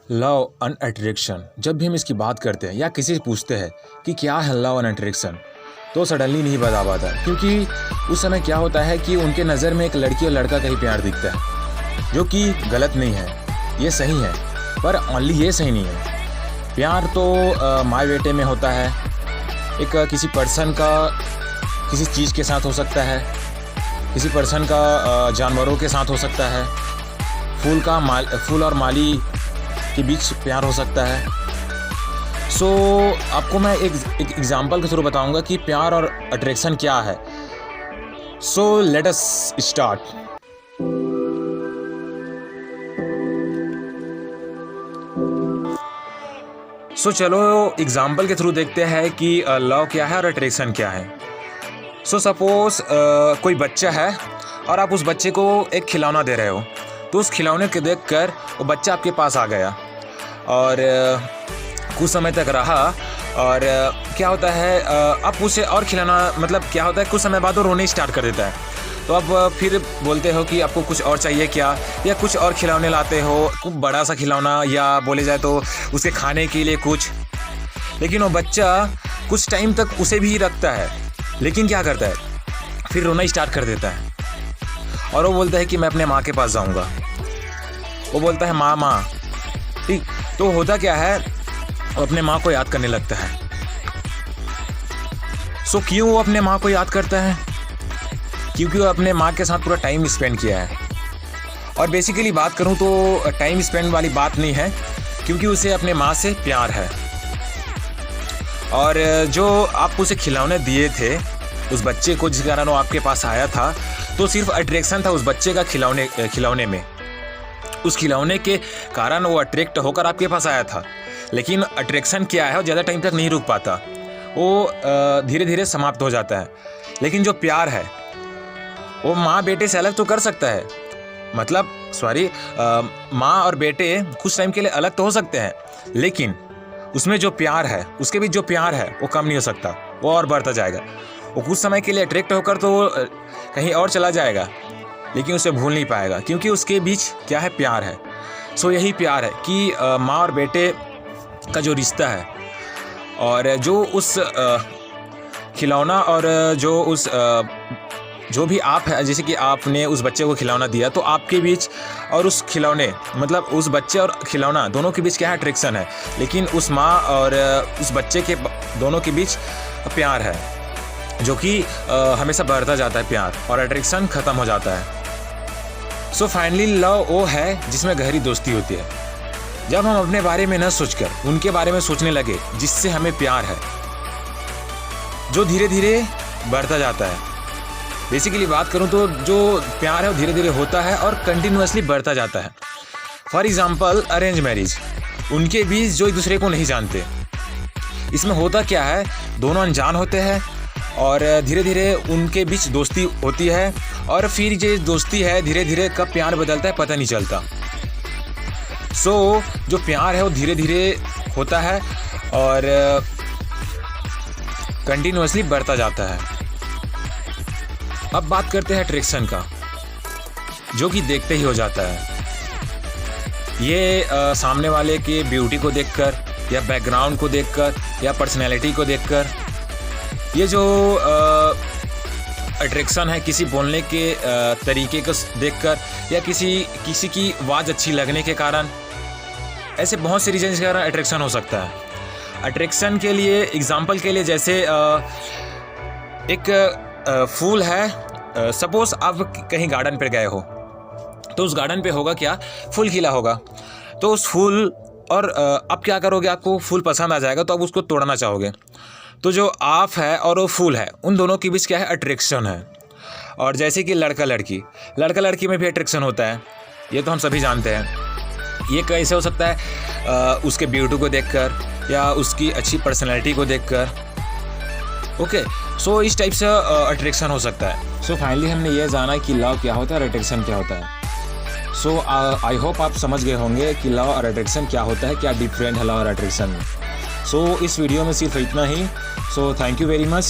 Love and attraction, जब भी हम इसकी बात करते हैं या किसी से पूछते हैं कि क्या है लव एंड अट्रैक्शन, तो सडनली नहीं बता पाता, क्योंकि उस समय क्या होता है कि उनके नज़र में एक लड़की और लड़का का ही प्यार दिखता है, जो कि गलत नहीं है, ये सही है, पर ओनली ये सही नहीं है। प्यार तो माँ बेटे में होता है, एक किसी पर्सन का किसी चीज़ के साथ हो सकता है, किसी पर्सन का जानवरों के साथ हो सकता है, फूल और माली के बीच प्यार हो सकता है। आपको मैं एक एग्जांपल के थ्रू बताऊंगा कि प्यार और अट्रैक्शन क्या है। Let us start. चलो एग्जांपल के थ्रू देखते हैं कि लव क्या है और अट्रैक्शन क्या है। सपोज कोई बच्चा है और आप उस बच्चे को एक खिलौना दे रहे हो, तो उस खिलौने को देखकर वो बच्चा आपके पास आ गया और कुछ समय तक रहा, और क्या होता है आप उसे और खिलौना, मतलब क्या होता है कुछ समय बाद वो रोने स्टार्ट कर देता है। तो आप फिर बोलते हो कि आपको कुछ और चाहिए क्या, या कुछ और खिलौने लाते हो, खूब बड़ा सा खिलौना, या बोले जाए तो उसके खाने के लिए कुछ। लेकिन वो बच्चा कुछ टाइम तक उसे भी रखता है, लेकिन क्या करता है फिर रोना स्टार्ट कर देता है और वो बोलता है कि मैं अपने माँ के पास जाऊँगा। वो बोलता है माँ, ठीक। तो होता क्या है, वो अपने माँ को याद करने लगता है। क्यों वो अपने माँ को याद करता है? क्योंकि वो अपने माँ के साथ पूरा टाइम स्पेंड किया है। और बेसिकली बात करूँ तो टाइम स्पेंड वाली बात नहीं है, क्योंकि उसे अपने माँ से प्यार है। और जो आप उसे खिलौने दिए थे उस बच्चे को, जिस कारण वो आपके पास आया था, तो सिर्फ अट्रैक्शन था उस बच्चे का खिलौने में। उस खिलौने के कारण वो अट्रैक्ट होकर आपके पास आया था। लेकिन अट्रैक्शन क्या है, वो ज़्यादा टाइम तक नहीं रुक पाता, वो धीरे धीरे समाप्त हो जाता है। लेकिन जो प्यार है वो माँ बेटे से अलग तो कर सकता है, मतलब माँ और बेटे कुछ टाइम के लिए अलग तो हो सकते हैं, लेकिन उसमें जो प्यार है, उसके बीच जो प्यार है वो कम नहीं हो सकता, वो और बढ़ता जाएगा। वो कुछ समय के लिए अट्रैक्ट होकर तो कहीं और चला जाएगा, लेकिन उसे भूल नहीं पाएगा, क्योंकि उसके बीच क्या है, प्यार है। यही प्यार है कि माँ और बेटे का जो रिश्ता है, और जो उस खिलौना और जो भी आप है, जैसे कि आपने उस बच्चे को खिलौना दिया, तो आपके बीच और उस खिलौने, मतलब उस बच्चे और खिलौना दोनों के बीच क्या है, अट्रैक्शन है। लेकिन उस माँ और उस बच्चे के दोनों के बीच प्यार है, जो कि हमेशा बढ़ता जाता है प्यार, और अट्रैक्शन ख़त्म हो जाता है। फाइनली लव वो है जिसमें गहरी दोस्ती होती है, जब हम अपने बारे में न सोचकर उनके बारे में सोचने लगे, जिससे हमें प्यार है, जो धीरे धीरे बढ़ता जाता है। बेसिकली बात करूं तो जो प्यार है वो धीरे धीरे होता है और कंटिन्यूअसली बढ़ता जाता है। फॉर एग्जाम्पल अरेंज मैरिज, उनके बीच जो एक दूसरे को नहीं जानते, इसमें होता क्या है, दोनों अनजान होते हैं और धीरे धीरे उनके बीच दोस्ती होती है, और फिर ये दोस्ती है धीरे धीरे कब प्यार बदलता है पता नहीं चलता। जो प्यार है वो धीरे धीरे होता है और कंटिन्यूअसली बढ़ता जाता है। अब बात करते हैं अट्रैक्शन का, जो कि देखते ही हो जाता है। ये सामने वाले के ब्यूटी को देखकर, या बैकग्राउंड को देखकर, या पर्सनैलिटी को देखकर, ये जो अट्रैक्शन है किसी बोलने के तरीके को देखकर, या किसी की आवाज़ अच्छी लगने के कारण, ऐसे बहुत से रीजन के कारण अट्रैक्शन हो सकता है। अट्रैक्शन के लिए एग्जांपल के लिए, जैसे एक फूल है, सपोज आप कहीं गार्डन पे गए हो, तो उस गार्डन पे होगा क्या, फूल खिला होगा। तो उस फूल, और आप क्या करोगे, आपको फूल पसंद आ जाएगा तो आप उसको तोड़ना चाहोगे। तो जो आप है और वो फूल है, उन दोनों के बीच क्या है, अट्रैक्शन है। और जैसे कि लड़का लड़की में भी अट्रैक्शन होता है, ये तो हम सभी जानते हैं। ये कैसे हो सकता है, उसके ब्यूटी को देखकर, या उसकी अच्छी पर्सनैलिटी को देखकर। ओके, इस टाइप से अट्रैक्शन हो सकता है। फाइनली हमने ये जाना कि लव क्या होता है और अट्रैक्शन क्या होता है। आई होप आप समझ गए होंगे कि लव और अट्रैक्शन क्या होता है, क्या डिफरेंट है लव और अट्रैक्शन में। इस वीडियो में सिर्फ इतना ही। Thank you very much.